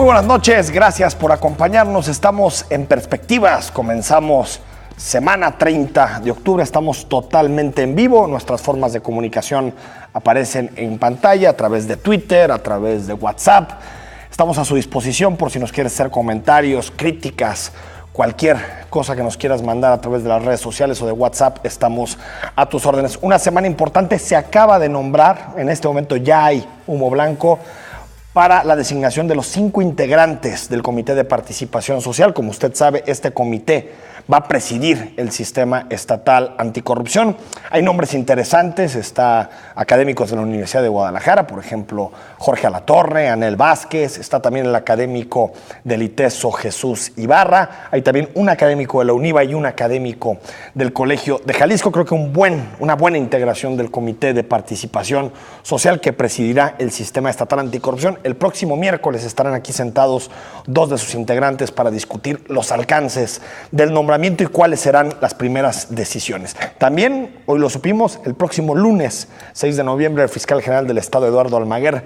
Muy buenas noches, gracias por acompañarnos. Estamos en Perspectivas, comenzamos semana 30 de octubre, estamos totalmente en vivo. Nuestras formas de comunicación aparecen en pantalla a través de Twitter, a través de WhatsApp. Estamos a su disposición por si nos quieres hacer comentarios, críticas, cualquier cosa que nos quieras mandar a través de las redes sociales o de WhatsApp, estamos a tus órdenes. Una semana importante, se acaba de nombrar, en este momento ya hay humo blanco para la designación de los 5 integrantes del Comité de Participación Social. Como usted sabe, este comité va a presidir el sistema estatal anticorrupción. Hay nombres interesantes, está académicos de la Universidad de Guadalajara, por ejemplo, Jorge Alatorre, Anel Vázquez, está también el académico del ITESO, Jesús Ibarra, hay también un académico de la UNIVA y un académico del Colegio de Jalisco. Creo que una buena integración del Comité de Participación Social que presidirá el sistema estatal anticorrupción. El próximo miércoles estarán aquí sentados 2 de sus integrantes para discutir los alcances del nombramiento y cuáles serán las primeras decisiones. También, hoy lo supimos, el próximo lunes 6 de noviembre el fiscal general del Estado, Eduardo Almaguer,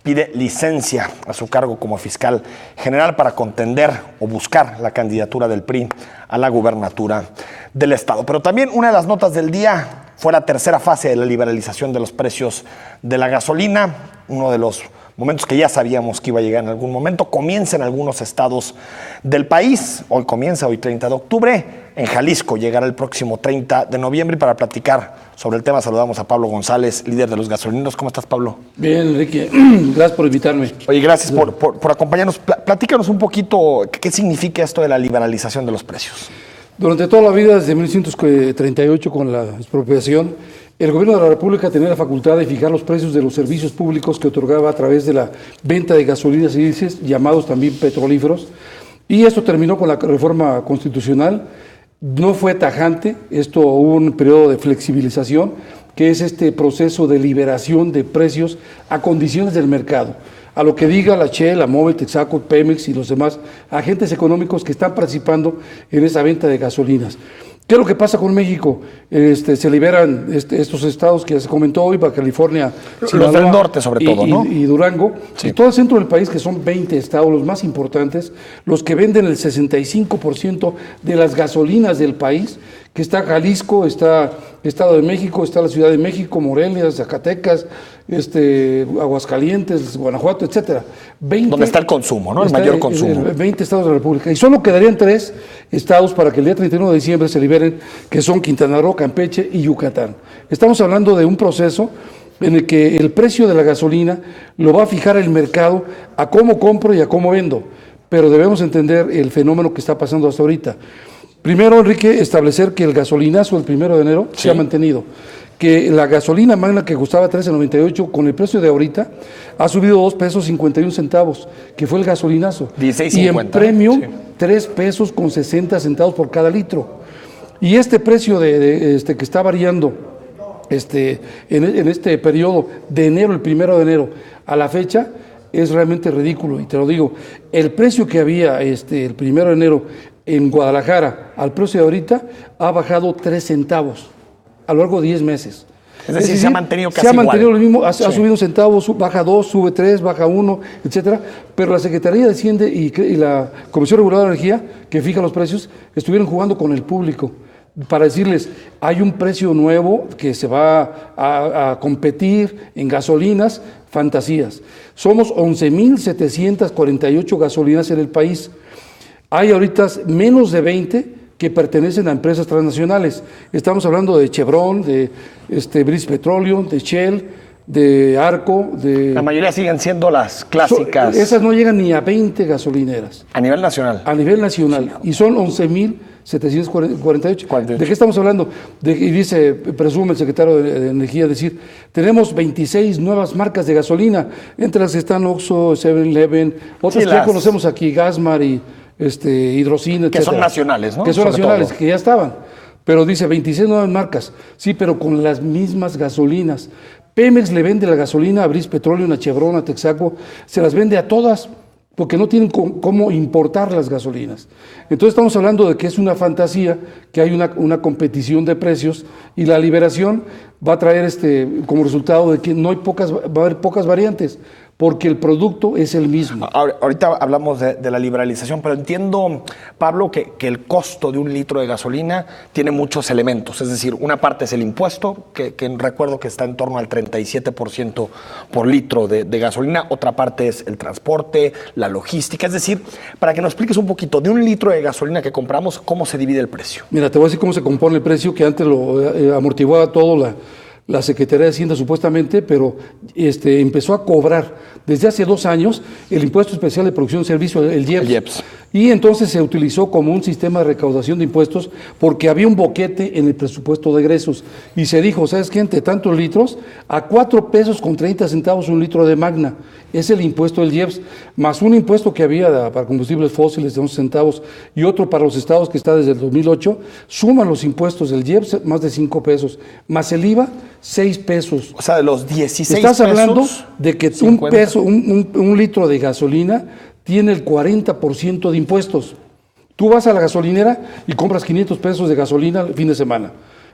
pide licencia a su cargo como fiscal general para contender o buscar la candidatura del PRI a la gubernatura del Estado. Pero también una de las notas del día fue la tercera fase de la liberalización de los precios de la gasolina, uno de los momentos que ya sabíamos que iba a llegar en algún momento. Comienza en algunos estados del país, hoy 30 de octubre, en Jalisco llegará el próximo 30 de noviembre. Y para platicar sobre el tema saludamos a Pablo González, líder de los gasolineros. ¿Cómo estás, Pablo? Bien, Enrique, gracias por invitarme. Oye, gracias por acompañarnos. Platícanos un poquito qué significa esto de la liberalización de los precios. Durante toda la vida, desde 1938, con la expropiación, el gobierno de la República tenía la facultad de fijar los precios de los servicios públicos que otorgaba a través de la venta de gasolinas y diésel, llamados también petrolíferos, y esto terminó con la reforma constitucional. No fue tajante, hubo un periodo de flexibilización, que es este proceso de liberación de precios a condiciones del mercado, a lo que diga la Shell, la Mobil, Texaco, Pemex y los demás agentes económicos que están participando en esa venta de gasolinas. ¿Qué es lo que pasa con México? Se liberan estos estados que ya se comentó hoy, Baja California, Sinaloa, los del norte sobre todo, ¿no? Y Durango, sí. Y todo el centro del país, que son 20 estados, los más importantes, los que venden el 65% de las gasolinas del país, que está Jalisco, está Estado de México, está la Ciudad de México, Morelia, Zacatecas, Aguascalientes, Guanajuato, etcétera. Donde está el consumo, ¿no? El mayor consumo. 20 estados de la República. Y solo quedarían 3 estados para que el día 31 de diciembre se liberen, que son Quintana Roo, Campeche y Yucatán. Estamos hablando de un proceso en el que el precio de la gasolina lo va a fijar el mercado a cómo compro y a cómo vendo. Pero debemos entender el fenómeno que está pasando hasta ahorita. Primero, Enrique, establecer que el gasolinazo el 1 de enero se ha mantenido. Que la gasolina magna que costaba $13.98 con el precio de ahorita ha subido $2.51, que fue el gasolinazo. 16.50. Y en premium, $3.60 por cada litro. Y este precio que está variando en este periodo de enero, el 1 de enero, a la fecha, es realmente ridículo. Y te lo digo, el precio que había el 1 de enero en Guadalajara al precio de ahorita ha bajado 3 centavos a lo largo de 10 meses. Es decir, se ha mantenido casi igual. Se ha mantenido igual. Lo mismo, ha subido un centavo, baja 2, sube 3, baja 1, etcétera. Pero la Secretaría de Hacienda y la Comisión Reguladora de Energía, que fija los precios, estuvieron jugando con el público para decirles, hay un precio nuevo que se va a competir en gasolinas, fantasías. Somos 11.748 gasolinas en el país. Hay ahorita menos de 20 que pertenecen a empresas transnacionales. Estamos hablando de Chevron, de British Petroleum, de Shell, de Arco. La mayoría siguen siendo las clásicas. Esas no llegan ni a 20 gasolineras. A nivel nacional. A nivel nacional. Sí. Y son 11.748. ¿De qué estamos hablando? Y presume el secretario de Energía, decir, tenemos 26 nuevas marcas de gasolina, entre las que están Oxxo, 7-Eleven, otras que ya conocemos aquí, Gasmar y Hidrocina, etcétera. Que son nacionales, ¿no? Que son nacionales, que ya estaban. Pero dice 26 nuevas marcas. Sí, pero con las mismas gasolinas. Pemex le vende la gasolina a British Petroleum, a Chevron, a Texaco, se las vende a todas, porque no tienen cómo importar las gasolinas. Entonces estamos hablando de que es una fantasía, que hay una competición de precios, y la liberación va a traer como resultado de que va a haber pocas variantes. porque el producto es el mismo. Ahorita hablamos de la liberalización, pero entiendo, Pablo, que el costo de un litro de gasolina tiene muchos elementos. Es decir, una parte es el impuesto, que recuerdo que está en torno al 37% por litro de gasolina. Otra parte es el transporte, la logística. Es decir, para que nos expliques un poquito, de un litro de gasolina que compramos, ¿cómo se divide el precio? Mira, te voy a decir cómo se compone el precio, que antes lo amortiguaba todo la Secretaría de Hacienda supuestamente, pero empezó a cobrar desde hace 2 años el Impuesto Especial de Producción y Servicio, el IEPS. El IEPS. Y entonces se utilizó como un sistema de recaudación de impuestos porque había un boquete en el presupuesto de egresos. Y se dijo, ¿sabes qué? Entre tantos litros, a 4 pesos con 30 centavos un litro de Magna. Es el impuesto del IEPS, más un impuesto que había para combustibles fósiles de 11 centavos y otro para los estados que está desde el 2008. Suman los impuestos del IEPS, más de 5 pesos, más el IVA, 6 pesos. O sea, de los 16 Estás hablando pesos, de que 50. un litro de gasolina tiene el 40% de impuestos. Tú vas a la gasolinera y compras 500 pesos de gasolina el fin de semana.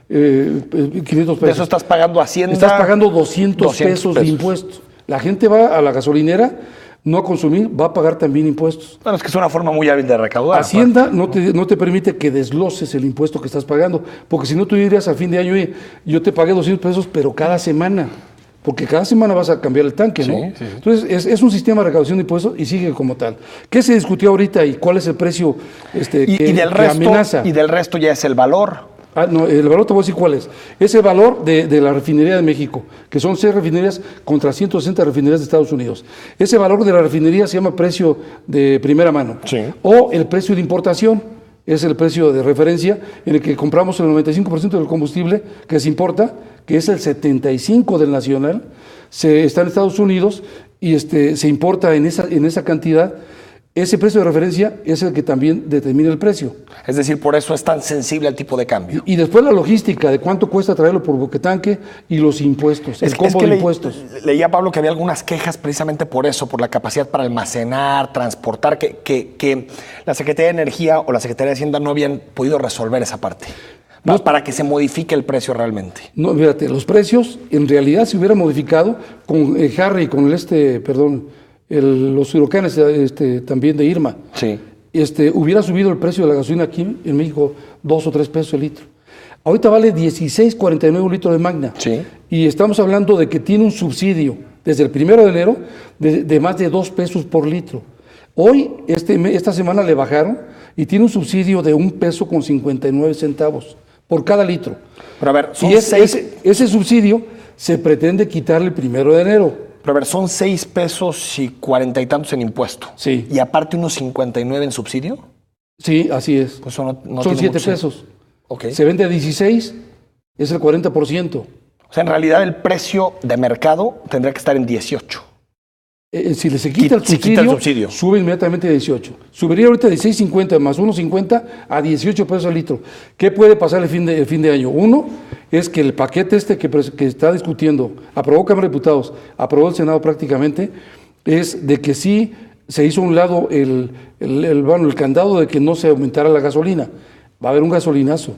500 pesos. De eso estás pagando Hacienda. Estás pagando 200 pesos de impuestos. La gente va a la gasolinera no a consumir, va a pagar también impuestos. Bueno, es que es una forma muy hábil de recaudar. Hacienda no te permite que desgloses el impuesto que estás pagando, porque si no tú dirías al fin de año, oye, yo te pagué 200 pesos, pero cada semana. Porque cada semana vas a cambiar el tanque, ¿no? Sí. Entonces, es un sistema de recaudación de impuestos y sigue como tal. ¿Qué se discutió ahorita y cuál es el precio que amenaza? Y del resto ya es el valor. No, el valor te voy a decir cuál es. Es el valor de la refinería de México, que son 6 refinerías contra 160 refinerías de Estados Unidos. Ese valor de la refinería se llama precio de primera mano. Sí. O el precio de importación. Es el precio de referencia en el que compramos el 95% del combustible que se importa, que es el 75% del nacional, está en Estados Unidos y se importa en esa cantidad. Ese precio de referencia es el que también determina el precio. Es decir, por eso es tan sensible al tipo de cambio. Y después la logística de cuánto cuesta traerlo por boquetanque y los impuestos, el combo de impuestos. Leía, Pablo, que había algunas quejas precisamente por eso, por la capacidad para almacenar, transportar, que la Secretaría de Energía o la Secretaría de Hacienda no habían podido resolver esa parte. Para que se modifique el precio realmente. No, fíjate, los precios en realidad se hubieran modificado con Harry, con los huracanes también de Irma. Sí. Hubiera subido el precio de la gasolina aquí en México 2 o 3 pesos el litro. Ahorita vale 16.49 un litro de Magna. Sí. Y estamos hablando de que tiene un subsidio desde el 1 de enero de más de 2 pesos por litro. Hoy, esta semana le bajaron y tiene un subsidio de 1 peso con 59 centavos por cada litro. Pero a ver, y ese subsidio se pretende quitarle el 1 de enero. Pero a ver, son 6 pesos y 40 y tantos en impuesto. Sí. Y aparte unos 59 en subsidio. Sí, así es. Pues son 7 pesos. Okay. Se vende a 16, es el 40%. O sea, en realidad el precio de mercado tendría que estar en 18. Si se quita el subsidio, sube inmediatamente a 18. Subiría ahorita de 6.50 más 1.50 a 18 pesos al litro. ¿Qué puede pasar el fin de año? Uno es que el paquete que está discutiendo, aprobó Cámara de Diputados, aprobó el Senado prácticamente, es de que sí se hizo a un lado el candado de que no se aumentara la gasolina. Va a haber un gasolinazo.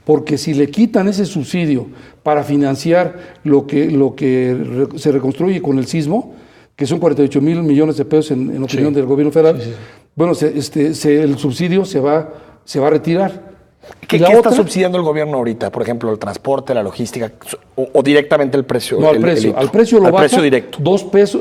Porque si le quitan ese subsidio para financiar lo que se reconstruye con el sismo, que son 48 mil millones de pesos en opinión del gobierno federal, bueno, el subsidio se va a retirar. ¿Qué está subsidiando el gobierno ahorita? Por ejemplo, el transporte, la logística, o directamente el precio. No, al precio lo baja. Precio directo. 2 pesos,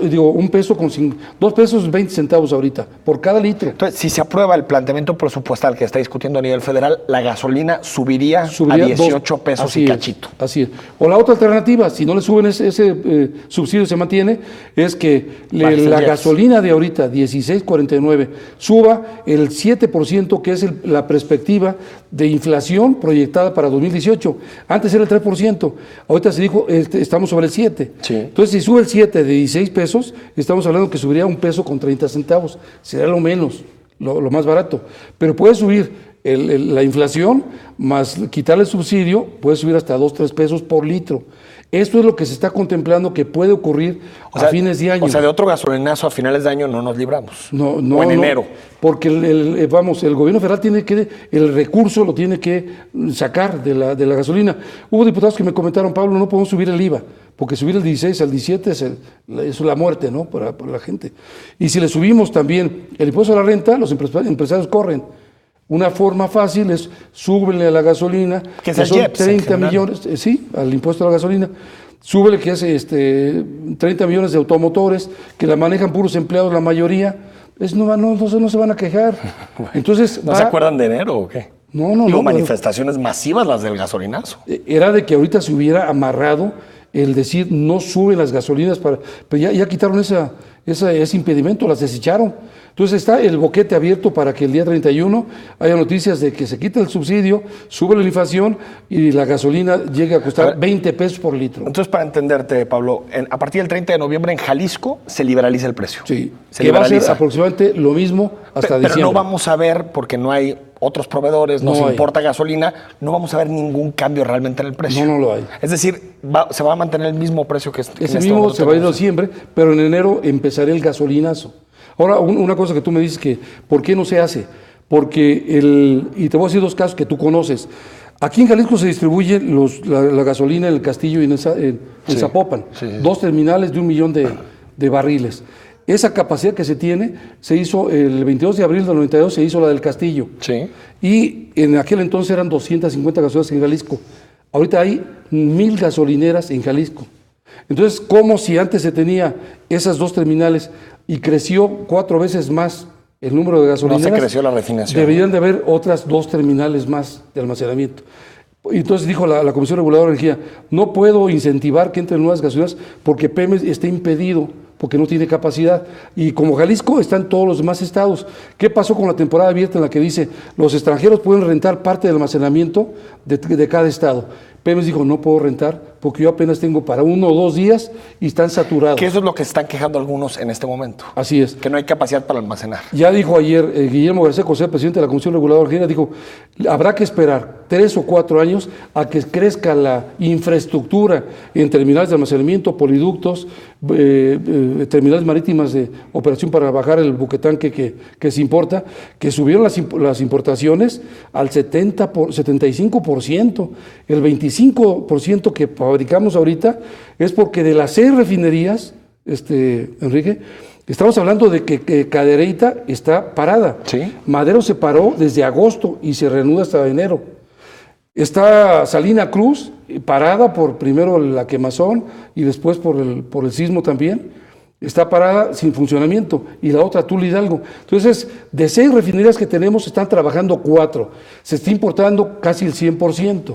2 pesos 20 centavos ahorita, por cada litro. Entonces, si se aprueba el planteamiento presupuestal que está discutiendo a nivel federal, la gasolina subiría a 18 pesos y cachito. Así es. O la otra alternativa, si no le suben ese subsidio, se mantiene, es que la gasolina de ahorita, 16.49, suba el 7%, que es la perspectiva de inflación proyectada para 2018. Antes era el 3%, ahorita se dijo, estamos sobre el 7%. Sí. Entonces, si sube el 7 de 16 pesos, estamos hablando que subiría 1 peso con 30 centavos. Será lo menos, lo más barato. Pero puede subir la inflación más quitarle el subsidio puede subir hasta 2, 3 pesos por litro. Esto es lo que se está contemplando que puede ocurrir a fines de año. O sea, de otro gasolinazo a finales de año no nos libramos. No, o en enero. Porque el gobierno federal el recurso lo tiene que sacar de la gasolina. Hubo diputados que me comentaron, Pablo, no podemos subir el IVA, porque subir el 16 al 17 es la muerte, ¿no? Para la gente. Y si le subimos también el impuesto a la renta, los empresarios corren. Una forma fácil es súbele a la gasolina, que son IEPS, 30 millones, sí, al impuesto a la gasolina, súbele que es 30 millones de automotores, que la manejan puros empleados la mayoría, no se van a quejar. Entonces, ¿no se acuerdan de enero o qué? No. Manifestaciones masivas las del gasolinazo. Era de que ahorita se hubiera amarrado el decir no suben las gasolinas, pero ya quitaron ese impedimento, las desecharon. Entonces está el boquete abierto para que el día 31 haya noticias de que se quite el subsidio, sube la inflación y la gasolina llegue a costar 20 pesos por litro. Entonces, para entenderte, Pablo, a partir del 30 de noviembre en Jalisco se liberaliza el precio. Sí, que va a ser aproximadamente lo mismo hasta diciembre. Pero no vamos a ver, porque no hay otros proveedores, no se importa gasolina, no vamos a ver ningún cambio realmente en el precio. No lo hay. Es decir, se va a mantener el mismo precio que ese mismo se va a ir a diciembre, pero en enero empezará el gasolinazo. Ahora, una cosa que tú me dices que, ¿por qué no se hace? Porque y te voy a decir 2 casos que tú conoces. Aquí en Jalisco se distribuye la gasolina en el Castillo y en Zapopan. Sí. 2 terminales de 1 millón de barriles. Esa capacidad que se tiene se hizo el 22 de abril del 92, se hizo la del Castillo. Sí. Y en aquel entonces eran 250 gasolineras en Jalisco. Ahorita hay 1,000 gasolineras en Jalisco. Entonces, como si antes se tenía esas 2 terminales y creció 4 veces más el número de gasolineras, no se creció la refinación. Deberían de haber otras 2 terminales más de almacenamiento. Y entonces dijo la Comisión Reguladora de Energía, no puedo incentivar que entren nuevas gasolineras porque Pemex está impedido, porque no tiene capacidad. Y como Jalisco, están todos los demás estados. ¿Qué pasó con la temporada abierta en la que dice los extranjeros pueden rentar parte del almacenamiento de cada estado? Pemex dijo, no puedo rentar porque yo apenas tengo para 1 o 2 días y están saturados. Que eso es lo que están quejando algunos en este momento. Así es. Que no hay capacidad para almacenar. Ya dijo ayer Guillermo García José, presidente de la Comisión Reguladora General, dijo, habrá que esperar 3 o 4 años a que crezca la infraestructura en terminales de almacenamiento, poliductos, terminales marítimas de operación para bajar el buquetanque que se importa, que subieron las importaciones al 75%. El 25% que fabricamos ahorita es porque de las 6 refinerías, Enrique, estamos hablando de que Cadereyta está parada. ¿Sí? Madero se paró desde agosto y se reanuda hasta enero. Está Salina Cruz parada por primero la quemazón y después por el sismo también. Está parada sin funcionamiento. Y la otra, Tula Hidalgo. Entonces, de 6 refinerías que tenemos, están trabajando 4. Se está importando casi el 100%.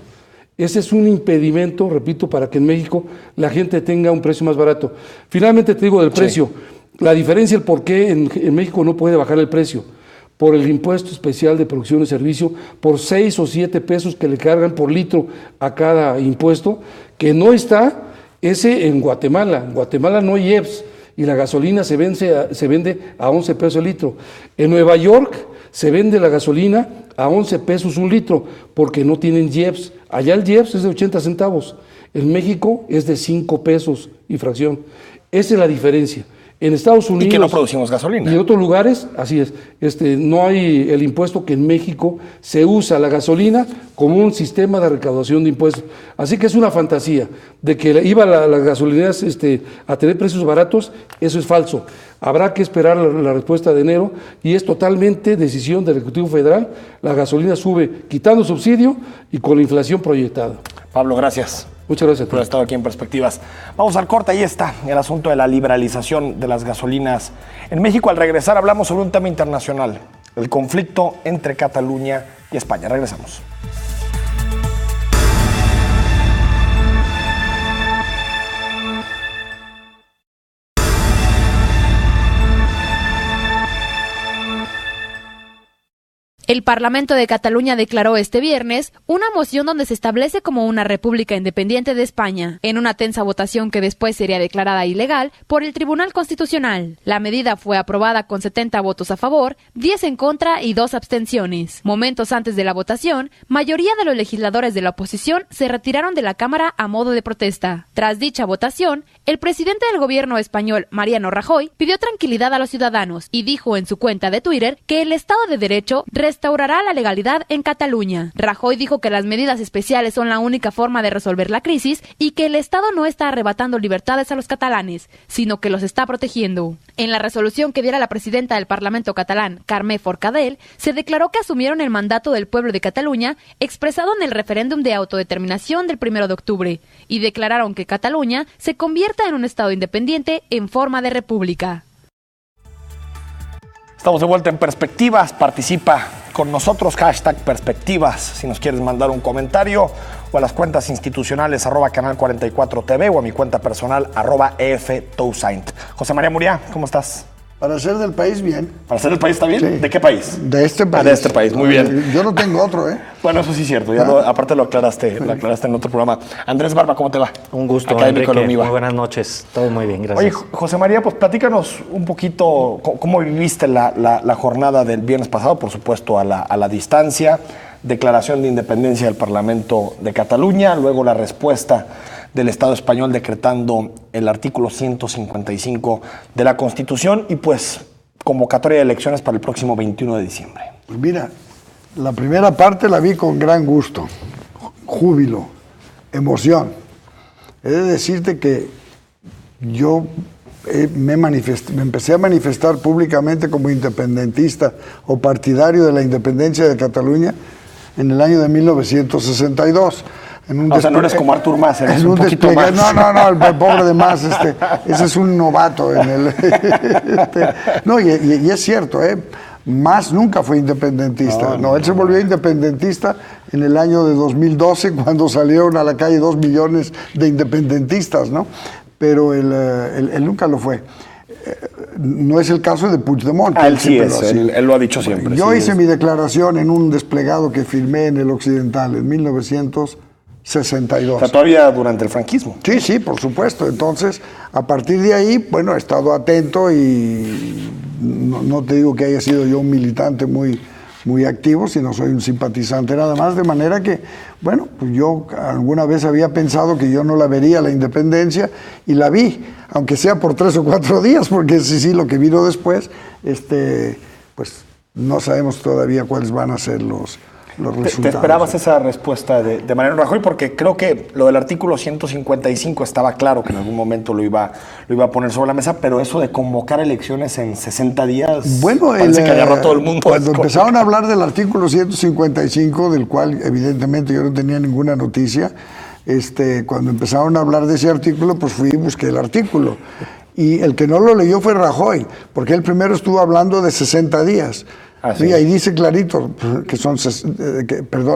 Ese es un impedimento, repito, para que en México la gente tenga un precio más barato. Finalmente te digo del precio. Sí. La diferencia, el por qué en México no puede bajar el precio. Por el impuesto especial de producción y servicio, por 6 o 7 pesos que le cargan por litro a cada impuesto, que no está ese en Guatemala. En Guatemala no hay IEPS y la gasolina se vende a 11 pesos el litro. En Nueva York se vende la gasolina a 11 pesos un litro porque no tienen IEPS. Allá el IEPS es de 80 centavos. En México es de 5 pesos y fracción. Esa es la diferencia. En Estados Unidos... Y que no producimos gasolina. Y en otros lugares, así es. No hay el impuesto que en México se usa la gasolina como un sistema de recaudación de impuestos. Así que es una fantasía de que iba las gasolineras a tener precios baratos. Eso es falso. Habrá que esperar la respuesta de enero y es totalmente decisión del Ejecutivo Federal. La gasolina sube quitando subsidio y con la inflación proyectada. Pablo, gracias. Muchas gracias por haber estado aquí en Perspectivas. Vamos al corte, ahí está el asunto de la liberalización de las gasolinas en México. Al regresar hablamos sobre un tema internacional, el conflicto entre Cataluña y España. Regresamos. El Parlamento de Cataluña declaró este viernes una moción donde se establece como una república independiente de España, en una tensa votación que después sería declarada ilegal por el Tribunal Constitucional. La medida fue aprobada con 70 votos a favor, 10 en contra y 2 abstenciones. Momentos antes de la votación, mayoría de los legisladores de la oposición se retiraron de la Cámara a modo de protesta. Tras dicha votación, el presidente del gobierno español, Mariano Rajoy, pidió tranquilidad a los ciudadanos y dijo en su cuenta de Twitter que el Estado de Derecho restaurará la legalidad en Cataluña. Rajoy dijo que las medidas especiales son la única forma de resolver la crisis y que el Estado no está arrebatando libertades a los catalanes, sino que los está protegiendo. En la resolución que diera la presidenta del Parlamento catalán, Carme Forcadell, se declaró que asumieron el mandato del pueblo de Cataluña expresado en el referéndum de autodeterminación del 1 de octubre y declararon que Cataluña se convierta en un Estado independiente en forma de república. Estamos de vuelta en Perspectivas. Participa con nosotros, #Perspectivas, si nos quieres mandar un comentario, o a las cuentas institucionales @Canal 44 TV o a mi cuenta personal @EFTousaint. José María Muriá, ¿cómo estás? Para ser del país, bien. ¿Para ser del país está bien? Sí. ¿De qué país? De este país. De este país, muy bien. Yo no tengo otro, ¿eh? Bueno, eso sí es cierto. Ya aparte lo aclaraste en otro programa. Andrés Barba, ¿cómo te va? Un gusto, Académico de la Enrique. UNIVA. Muy buenas noches. Todo muy bien, gracias. Oye, José María, pues platícanos un poquito cómo viviste la jornada del viernes pasado, por supuesto a la distancia, declaración de independencia del Parlamento de Cataluña, luego la respuesta del Estado español decretando el artículo 155 de la Constitución y pues convocatoria de elecciones para el próximo 21 de diciembre. Pues mira, la primera parte la vi con gran gusto, júbilo, emoción. He de decirte que yo me empecé a manifestar públicamente como independentista o partidario de la independencia de Cataluña en el año de 1962. O sea, no eres como Artur Mas, eres un poquito más. No, el pobre de Mas, ese es un novato en el... No, y es cierto, Mas nunca fue independentista. No, él se volvió independentista en el año de 2012, cuando salieron a la calle 2 millones de independentistas, ¿no? Pero él nunca lo fue. No es el caso de Puigdemont. Él sí es, él lo ha dicho siempre. Yo hice mi declaración en un desplegado que firmé en el Occidental en 1962. O sea, todavía durante el franquismo. Sí, por supuesto. Entonces, a partir de ahí, bueno, he estado atento y no te digo que haya sido yo un militante muy activo, sino soy un simpatizante nada más, de manera que, bueno, pues yo alguna vez había pensado que yo no la vería la independencia y la vi, aunque sea por 3 o 4 días, porque sí, lo que vino después, pues no sabemos todavía cuáles van a ser los resultados. ¿Te esperabas esa respuesta de Mariano Rajoy? Porque creo que lo del artículo 155 estaba claro que en algún momento lo iba a poner sobre la mesa, pero eso de convocar elecciones en 60 días, bueno, parece que agarró a todo el mundo. Cuando empezaron a hablar del artículo 155, del cual evidentemente yo no tenía ninguna noticia, cuando empezaron a hablar de ese artículo, pues fui y busqué el artículo. Y el que no lo leyó fue Rajoy, porque él primero estuvo hablando de 60 días. Sí, ahí dice clarito que son,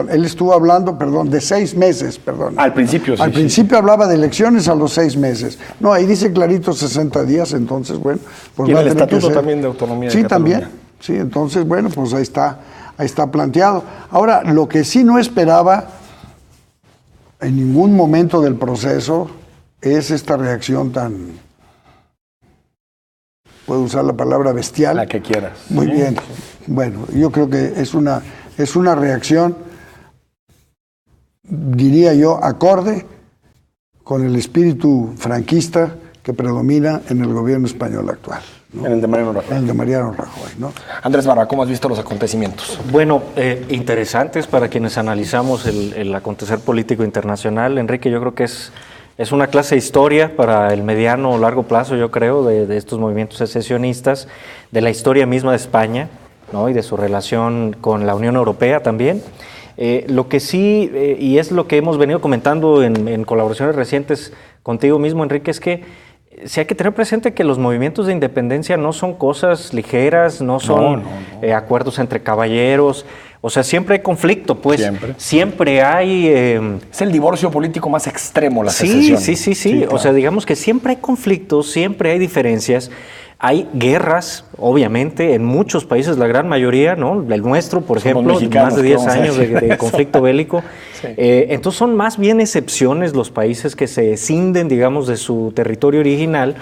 él estuvo hablando, de 6 meses, Al principio, sí. Al principio hablaba de elecciones a los 6 meses. No, ahí dice clarito 60 días, entonces, bueno. Pues y el Estatuto también de Autonomía de Cataluña. Sí, también. Sí, entonces, bueno, pues ahí está planteado. Ahora, lo que sí no esperaba en ningún momento del proceso es esta reacción tan... Puedo usar la palabra bestial. La que quieras. Muy bien. Bueno, yo creo que es una reacción, diría yo, acorde con el espíritu franquista que predomina en el gobierno español actual, ¿no? En el de Mariano Rajoy. En el de Mariano Rajoy, ¿no? Andrés Barba, ¿cómo has visto los acontecimientos? Bueno, interesantes para quienes analizamos el acontecer político internacional. Enrique, yo creo que es una clase de historia para el mediano o largo plazo, yo creo, de estos movimientos secesionistas, de la historia misma de España, ¿no? Y de su relación con la Unión Europea también. Lo que sí, y es lo que hemos venido comentando en colaboraciones recientes contigo mismo, Enrique, es que sí hay que tener presente que los movimientos de independencia no son cosas ligeras, no son acuerdos entre caballeros. O sea, siempre hay conflicto, pues. Siempre hay... es el divorcio político más extremo, la secesión. Sí. O sea, digamos que siempre hay conflictos, siempre hay diferencias. Hay guerras, obviamente, en muchos países, la gran mayoría, ¿no? El nuestro, por ejemplo, más de 10 años de conflicto bélico. Sí. Entonces son más bien excepciones los países que se escinden, digamos, de su territorio original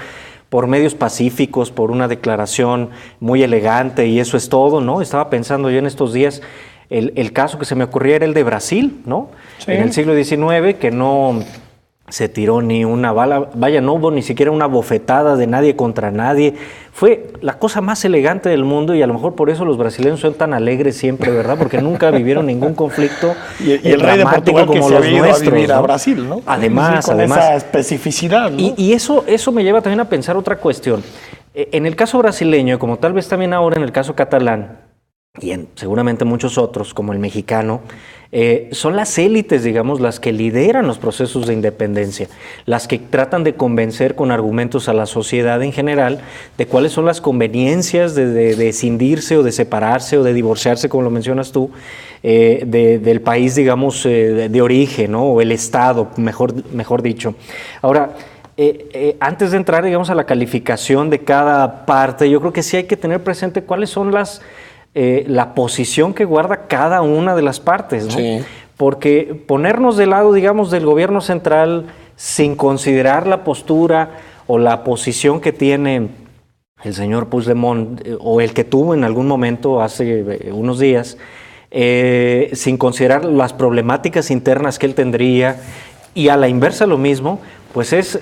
por medios pacíficos, por una declaración muy elegante, y eso es todo, ¿no? Estaba pensando yo en estos días, el caso que se me ocurría era el de Brasil, ¿no? Sí. En el siglo XIX, que no se tiró ni una bala, vaya, no hubo ni siquiera una bofetada de nadie contra nadie. Fue la cosa más elegante del mundo, y a lo mejor por eso los brasileños son tan alegres siempre, ¿verdad? Porque nunca vivieron ningún conflicto y el rey de Portugal como los nuestros, a vivir, ¿no?, a Brasil, ¿no? Además, con esa especificidad, ¿no? Y eso me lleva también a pensar otra cuestión. En el caso brasileño, como tal vez también ahora en el caso catalán, y en seguramente muchos otros, como el mexicano, son las élites, digamos, las que lideran los procesos de independencia, las que tratan de convencer con argumentos a la sociedad en general de cuáles son las conveniencias de escindirse o de separarse o de divorciarse, como lo mencionas tú, del país, digamos, de origen, ¿no? O el Estado, mejor dicho. Ahora, antes de entrar, digamos, a la calificación de cada parte, yo creo que sí hay que tener presente cuáles son la posición que guarda cada una de las partes, ¿no? Sí. Porque ponernos del lado, digamos, del gobierno central sin considerar la postura o la posición que tiene el señor Puigdemont o el que tuvo en algún momento hace unos días, sin considerar las problemáticas internas que él tendría, y a la inversa lo mismo, pues es,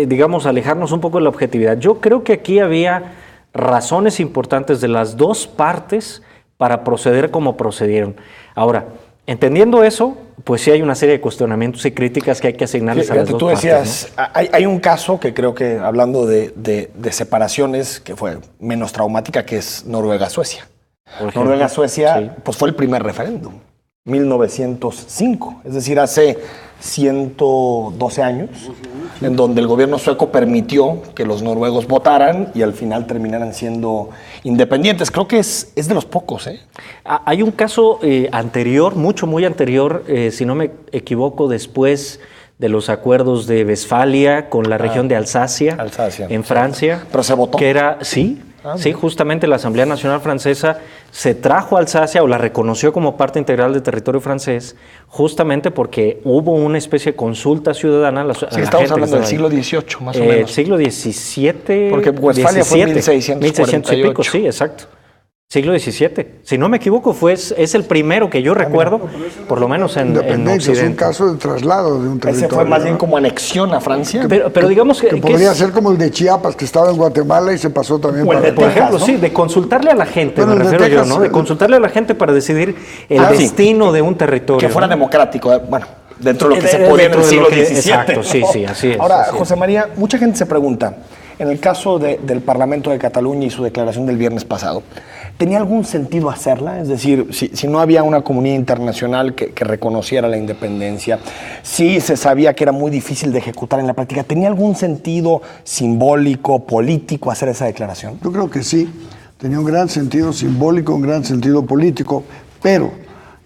digamos, alejarnos un poco de la objetividad. Yo creo que aquí había razones importantes de las dos partes para proceder como procedieron. Ahora, entendiendo eso, pues sí hay una serie de cuestionamientos y críticas que hay que asignarles a las dos partes. Tú decías, ¿no? hay un caso que creo que, hablando de separaciones, que fue menos traumática, que es Noruega-Suecia. Noruega-Suecia, sí, pues fue el primer referéndum, 1905, es decir, hace 112 años, en donde el gobierno sueco permitió que los noruegos votaran y al final terminaran siendo independientes. Creo que es de los pocos, ¿eh? Hay un caso anterior, muy anterior, si no me equivoco, después de los acuerdos de Westfalia con la región de Alsacia, en Francia. ¿Pero se votó? Que era, sí, justamente la Asamblea Nacional Francesa se trajo a Alsacia, o la reconoció como parte integral del territorio francés, justamente porque hubo una especie de consulta ciudadana a la estamos hablando del siglo XVIII, más o menos. Siglo XVII. Porque Westfalia fue en 1648. Y pico, sí, exacto. Siglo XVII. Si no me equivoco, es el primero que yo recuerdo, por lo menos en Occidente. Es un caso de traslado de un territorio. Ese fue más bien como anexión a Francia. Pero digamos que podría ser como el de Chiapas, que estaba en Guatemala y se pasó también para Texas, por ejemplo, ¿no? Sí, de consultarle a la gente, bueno, me refiero Texas, yo, ¿no? De consultarle a la gente para decidir el destino de un territorio. Que fuera democrático, bueno, dentro de lo que se podía en el siglo XVII. Exacto, sí, así es. Ahora, José María, mucha gente se pregunta, en el caso del Parlamento de Cataluña y su declaración del viernes pasado, ¿tenía algún sentido hacerla? Es decir, si no había una comunidad internacional que reconociera la independencia, si se sabía que era muy difícil de ejecutar en la práctica, ¿tenía algún sentido simbólico, político hacer esa declaración? Yo creo que sí, tenía un gran sentido simbólico, un gran sentido político, pero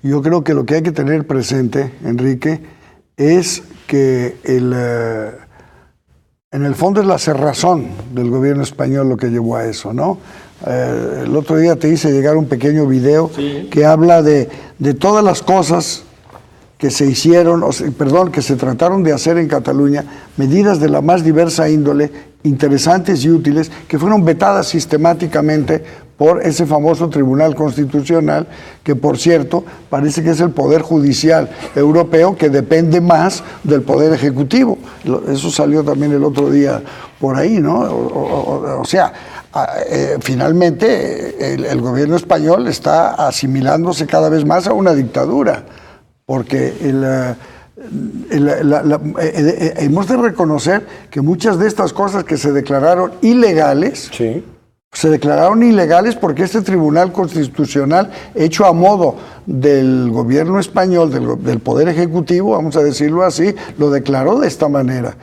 yo creo que lo que hay que tener presente, Enrique, es que en el fondo es la cerrazón del gobierno español lo que llevó a eso, ¿no? El otro día te hice llegar un pequeño video que habla de todas las cosas que se hicieron, que se trataron de hacer en Cataluña, medidas de la más diversa índole, interesantes y útiles, que fueron vetadas sistemáticamente por ese famoso Tribunal Constitucional, que por cierto parece que es el Poder Judicial Europeo, que depende más del Poder Ejecutivo. Eso salió también el otro día por ahí, ¿no? O sea, finalmente el gobierno español está asimilándose cada vez más a una dictadura, porque hemos de reconocer que muchas de estas cosas que se declararon ilegales, se declararon ilegales porque este Tribunal Constitucional, hecho a modo del gobierno español, del Poder Ejecutivo, vamos a decirlo así, lo declaró de esta manera.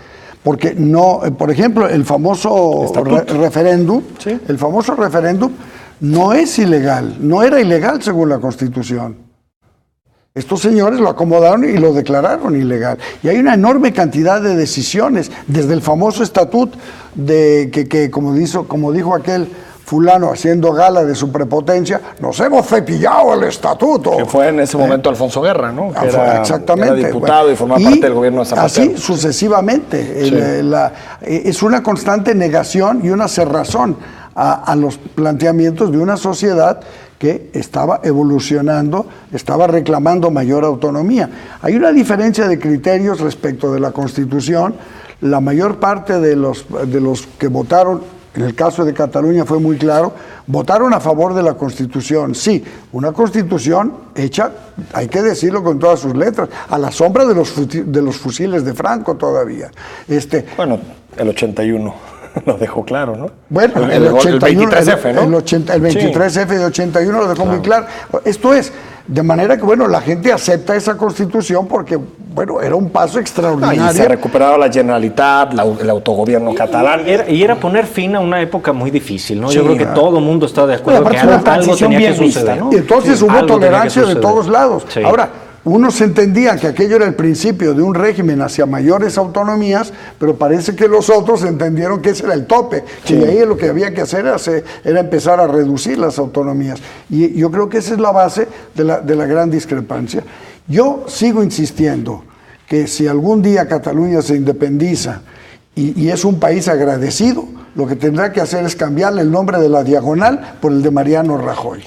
Porque no, por ejemplo, el famoso referéndum, no es ilegal, no era ilegal según la Constitución. Estos señores lo acomodaron y lo declararon ilegal. Y hay una enorme cantidad de decisiones, desde el famoso estatuto de que como dijo aquel fulano haciendo gala de su prepotencia, nos hemos cepillado el estatuto. Que fue en ese momento Alfonso Guerra, ¿no? Que exactamente. Era diputado y formaba parte del gobierno de Zapatero. Así sucesivamente. Sí. Es una constante negación y una cerrazón a los planteamientos de una sociedad que estaba evolucionando, estaba reclamando mayor autonomía. Hay una diferencia de criterios respecto de la Constitución. La mayor parte de los que votaron, en el caso de Cataluña fue muy claro, votaron a favor de la Constitución. Sí, una Constitución hecha, hay que decirlo con todas sus letras, a la sombra de los fusiles de Franco todavía. Bueno, el 81 lo dejó claro, ¿no? Bueno, el 23F, ¿no? El 23F de 81 lo dejó muy claro. Esto es, de manera que, bueno, la gente acepta esa Constitución porque, bueno, era un paso extraordinario. Y se ha recuperado la Generalitat, el autogobierno catalán. Y era poner fin a una época muy difícil, ¿no? Sí, yo creo que todo el mundo está de acuerdo que algo tenía que suceder, ¿no? Y entonces hubo tolerancia de todos lados. Sí. Ahora, unos entendían que aquello era el principio de un régimen hacia mayores autonomías, pero parece que los otros entendieron que ese era el tope, sí. Y ahí lo que había que hacer era empezar a reducir las autonomías. Y yo creo que esa es la base de la gran discrepancia. Yo sigo insistiendo que si algún día Cataluña se independiza y es un país agradecido, lo que tendrá que hacer es cambiarle el nombre de la Diagonal por el de Mariano Rajoy.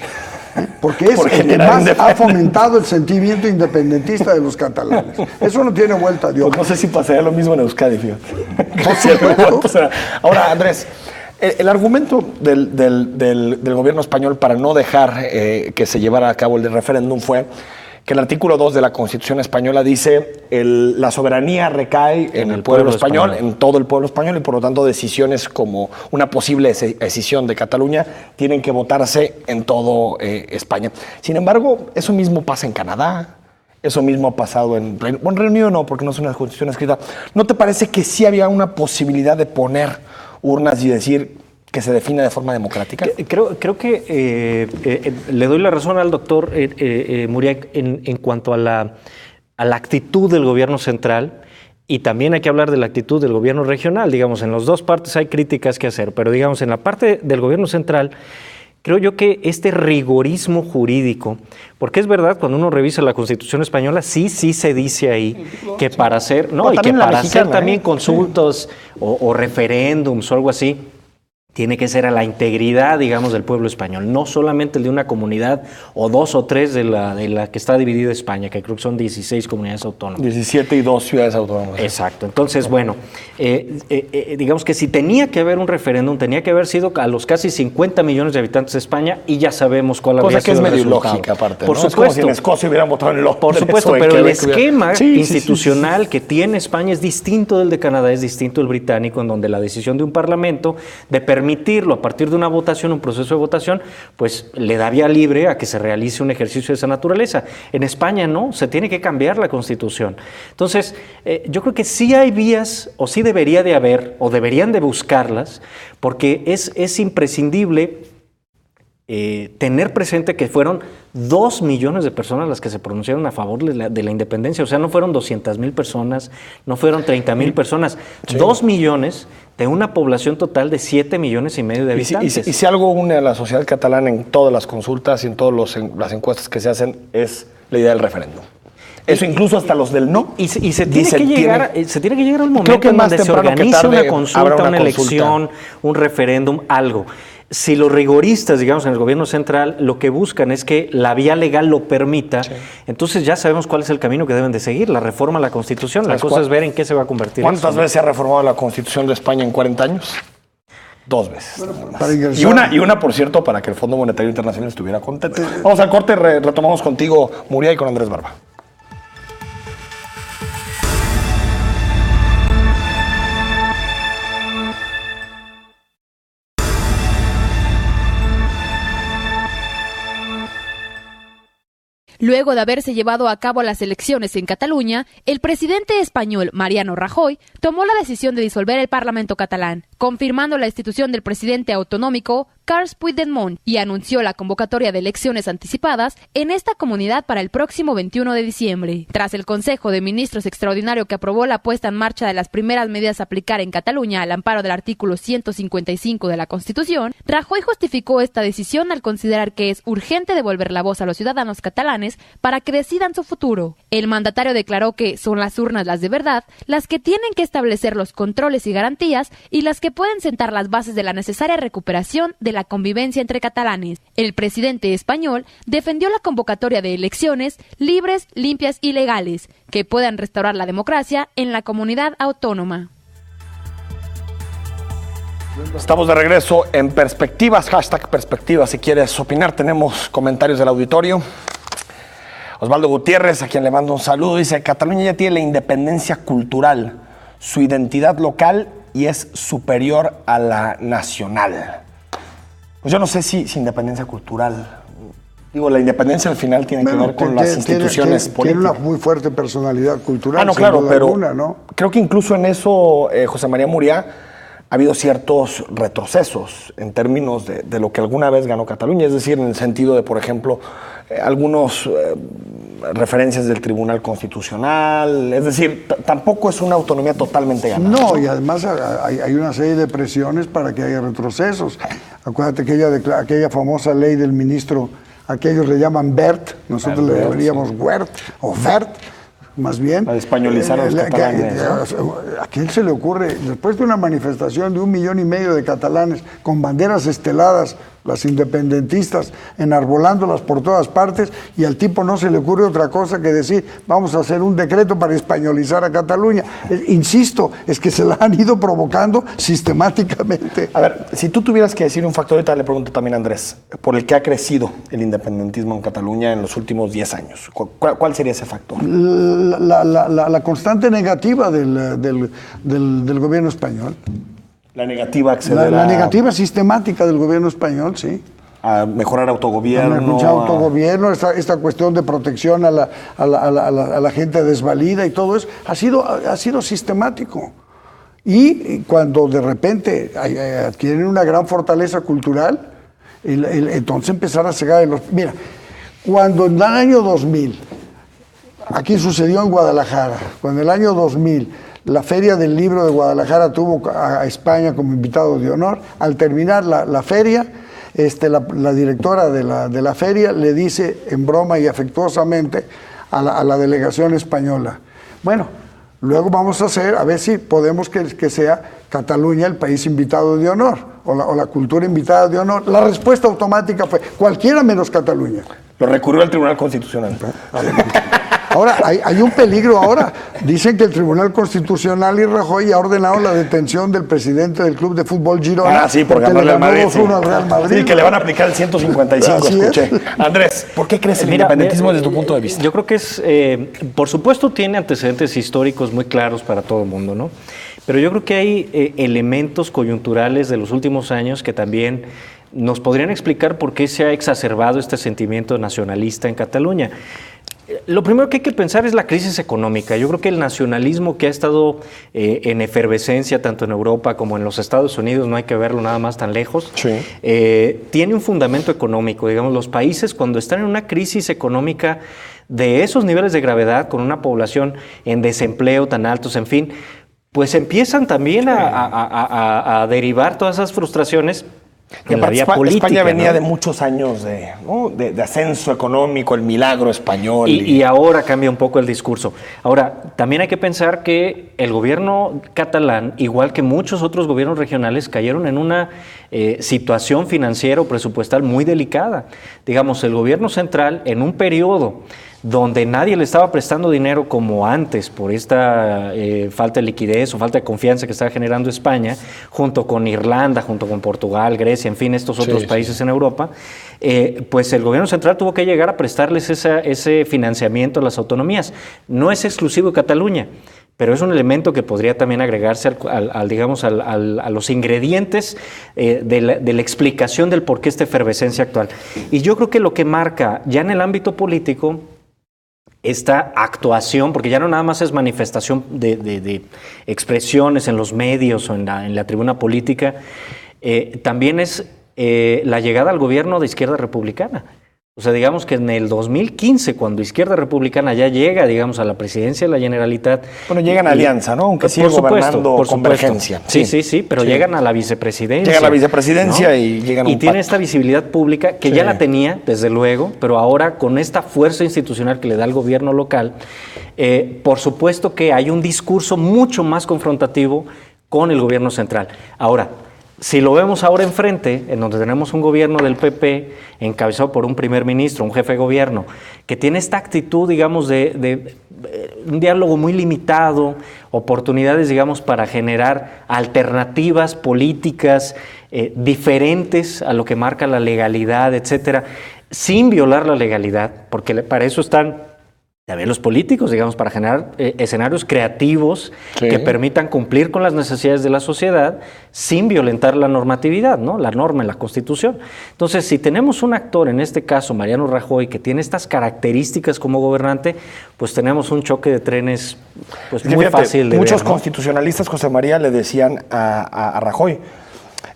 Porque es el que más ha fomentado el sentimiento independentista de los catalanes. Eso no tiene vuelta de hoja. Pues no sé si pasaría lo mismo en Euskadi, fíjate. Ahora, Andrés, el argumento del gobierno español para no dejar que se llevara a cabo el referéndum fue que el artículo 2 de la Constitución española dice la soberanía recae en el pueblo español, en todo el pueblo español, y por lo tanto decisiones como una posible escisión de Cataluña tienen que votarse en todo España. Sin embargo, eso mismo pasa en Canadá, eso mismo ha pasado en Reino Unido, no, porque no es una constitución escrita. ¿No te parece que sí había una posibilidad de poner urnas y decir que se defina de forma democrática? Creo que le doy la razón al doctor Muriac en cuanto a la actitud del gobierno central, y también hay que hablar de la actitud del gobierno regional. Digamos, en las dos partes hay críticas que hacer, pero digamos, en la parte del gobierno central, creo yo que este rigorismo jurídico, porque es verdad, cuando uno revisa la Constitución española, sí se dice ahí que para hacer, no, y que para hacer también consultas o referéndums o algo así, tiene que ser a la integridad, digamos, del pueblo español, no solamente el de una comunidad o dos o tres de la que está dividida España, que creo que son 16 comunidades autónomas. 17 y 2 ciudades autónomas. Exacto. Entonces, bueno, digamos que si tenía que haber un referéndum, tenía que haber sido a los casi 50 millones de habitantes de España, y ya sabemos cuál habría sido el resultado. Cosa que es medio lógica, aparte, por ¿no? supuesto. Es como si en Escocia hubieran votado en Por supuesto, pero el esquema institucional que tiene España es distinto del de Canadá, es distinto del británico, en donde la decisión de un parlamento de permitirlo a partir de una votación, un proceso de votación, pues le da vía libre a que se realice un ejercicio de esa naturaleza. En España no, se tiene que cambiar la Constitución. Entonces, yo creo que sí hay vías, o sí debería de haber, o deberían de buscarlas, porque es imprescindible tener presente que fueron 2 millones de personas las que se pronunciaron a favor de la independencia. O sea, no fueron 200,000 personas, no fueron 30,000 personas, 2 millones de una población total de 7 millones y medio de habitantes. Y si algo une a la sociedad catalana en todas las consultas y en todas las encuestas que se hacen, es la idea del referéndum. Eso incluso hasta los del no. Y se tiene que llegar al momento en donde se organiza una consulta, una elección, un referéndum, algo. Si los rigoristas, digamos, en el gobierno central, lo que buscan es que la vía legal lo permita, entonces ya sabemos cuál es el camino que deben de seguir, la reforma a la Constitución. La cosa es ver en qué se va a convertir. ¿Cuántas veces se ha reformado la Constitución de España en 40 años? 2 veces. Bueno, y una, por cierto, para que el Fondo Monetario Internacional estuviera contento. Vamos al corte, retomamos contigo, Muriel, y con Andrés Barba. Luego de haberse llevado a cabo las elecciones en Cataluña, el presidente español Mariano Rajoy tomó la decisión de disolver el Parlamento catalán, confirmando la destitución del presidente autonómico Carles Puigdemont, y anunció la convocatoria de elecciones anticipadas en esta comunidad para el próximo 21 de diciembre. Tras el Consejo de Ministros extraordinario que aprobó la puesta en marcha de las primeras medidas a aplicar en Cataluña al amparo del artículo 155 de la Constitución, Rajoy justificó esta decisión al considerar que es urgente devolver la voz a los ciudadanos catalanes para que decidan su futuro. El mandatario declaró que son las urnas las de verdad, las que tienen que establecer los controles y garantías y las que pueden sentar las bases de la necesaria recuperación de la convivencia entre catalanes. El presidente español defendió la convocatoria de elecciones libres, limpias y legales, que puedan restaurar la democracia en la comunidad autónoma. Estamos de regreso en Perspectivas, #Perspectivas. Si quieres opinar, tenemos comentarios del auditorio. Osvaldo Gutiérrez, a quien le mando un saludo, dice: Cataluña ya tiene la independencia cultural, su identidad local y es superior a la nacional. Pues yo no sé si independencia cultural. Digo, la independencia al final tiene que ver con las instituciones políticas. Tiene una muy fuerte personalidad cultural. No, claro, pero alguna, ¿no? Creo que incluso en eso, José María Muriá, ha habido ciertos retrocesos en términos de lo que alguna vez ganó Cataluña, es decir, en el sentido de, por ejemplo, algunos referencias del Tribunal Constitucional, es decir, tampoco es una autonomía totalmente ganada. No, y además hay una serie de presiones para que haya retrocesos. Acuérdate que aquella famosa ley del ministro, aquellos le llaman Wert, nosotros le llamaríamos Wert o Wert, más bien. Para españolizar a los catalanes, ¿no? ¿A quién se le ocurre, después de una manifestación de 1,5 millones de catalanes con banderas esteladas, las independentistas, enarbolándolas por todas partes, y al tipo no se le ocurre otra cosa que decir, vamos a hacer un decreto para españolizar a Cataluña? Insisto, es que se la han ido provocando sistemáticamente. A ver, si tú tuvieras que decir un factor, ahorita le pregunto también a Andrés, por el que ha crecido el independentismo en Cataluña en los últimos 10 años, ¿cuál sería ese factor? La constante negativa del gobierno español. La negativa a acceder la negativa sistemática del gobierno español, sí. A mejorar autogobierno. Mucho autogobierno, esta cuestión de protección a la gente desvalida y todo eso, ha sido sistemático. Y cuando de repente adquieren una gran fortaleza cultural, entonces empezar a cegar en los... Mira, cuando en el año 2000, aquí sucedió en Guadalajara, cuando en el año 2000 la Feria del Libro de Guadalajara tuvo a España como invitado de honor, al terminar la feria, la directora de la feria le dice en broma y afectuosamente a la delegación española: bueno, luego vamos a ver si podemos que sea Cataluña el país invitado de honor, o la cultura invitada de honor. La respuesta automática fue cualquiera menos Cataluña. Lo recurrió al Tribunal Constitucional. Ahora, hay un peligro ahora. Dicen que el Tribunal Constitucional y Rajoy ha ordenado la detención del presidente del Club de Fútbol Girona. Sí, por ganarle al Madrid. Al Real Madrid. Sí, que le van a aplicar el 155, escuché. Andrés, ¿por qué crees el independentismo desde tu punto de vista? Yo creo que por supuesto, tiene antecedentes históricos muy claros para todo el mundo, ¿no? Pero yo creo que hay elementos coyunturales de los últimos años que también nos podrían explicar por qué se ha exacerbado este sentimiento nacionalista en Cataluña. Lo primero que hay que pensar es la crisis económica. Yo creo que el nacionalismo que ha estado en efervescencia tanto en Europa como en los Estados Unidos, no hay que verlo nada más tan lejos, sí. Tiene un fundamento económico. Digamos, los países cuando están en una crisis económica de esos niveles de gravedad, con una población en desempleo tan altos, en fin, pues empiezan también a derivar todas esas frustraciones en la vía política. España venía, ¿no?, de de muchos años de ascenso económico, el milagro español. Y ahora cambia un poco el discurso. Ahora, también hay que pensar que el gobierno catalán, igual que muchos otros gobiernos regionales, cayeron en una situación financiera o presupuestal muy delicada. Digamos, el gobierno central, en un periodo donde nadie le estaba prestando dinero como antes por esta falta de liquidez o falta de confianza que estaba generando España, junto con Irlanda, junto con Portugal, Grecia, en fin, estos otros países en Europa, pues el gobierno central tuvo que llegar a prestarles ese financiamiento a las autonomías. No es exclusivo de Cataluña, pero es un elemento que podría también agregarse a los ingredientes de la explicación del por qué esta efervescencia actual. Y yo creo que lo que marca ya en el ámbito político esta actuación, porque ya no nada más es manifestación de expresiones en los medios o en la tribuna política, también es la llegada al gobierno de Izquierda Republicana. O sea, digamos que en el 2015, cuando Izquierda Republicana ya llega, digamos, a la presidencia de la Generalitat... Bueno, llegan a alianza, ¿no? Aunque sigue gobernando Convergencia. Sí, pero llegan a la vicepresidencia. Llegan a la vicepresidencia, ¿no? Y llegan a un tiene esta visibilidad pública, que ya la tenía, desde luego, pero ahora con esta fuerza institucional que le da el gobierno local, por supuesto que hay un discurso mucho más confrontativo con el gobierno central. Ahora, si lo vemos ahora enfrente, en donde tenemos un gobierno del PP encabezado por un primer ministro, un jefe de gobierno, que tiene esta actitud, digamos, de un diálogo muy limitado, oportunidades, digamos, para generar alternativas políticas diferentes a lo que marca la legalidad, etcétera, sin violar la legalidad, porque para eso están también los políticos, digamos, para generar escenarios creativos que permitan cumplir con las necesidades de la sociedad sin violentar la normatividad, ¿no? La norma en la Constitución. Entonces, si tenemos un actor, en este caso Mariano Rajoy, que tiene estas características como gobernante, pues tenemos un choque de trenes pues muy fácil de muchos ver, ¿no? constitucionalistas, José María, le decían a Rajoy: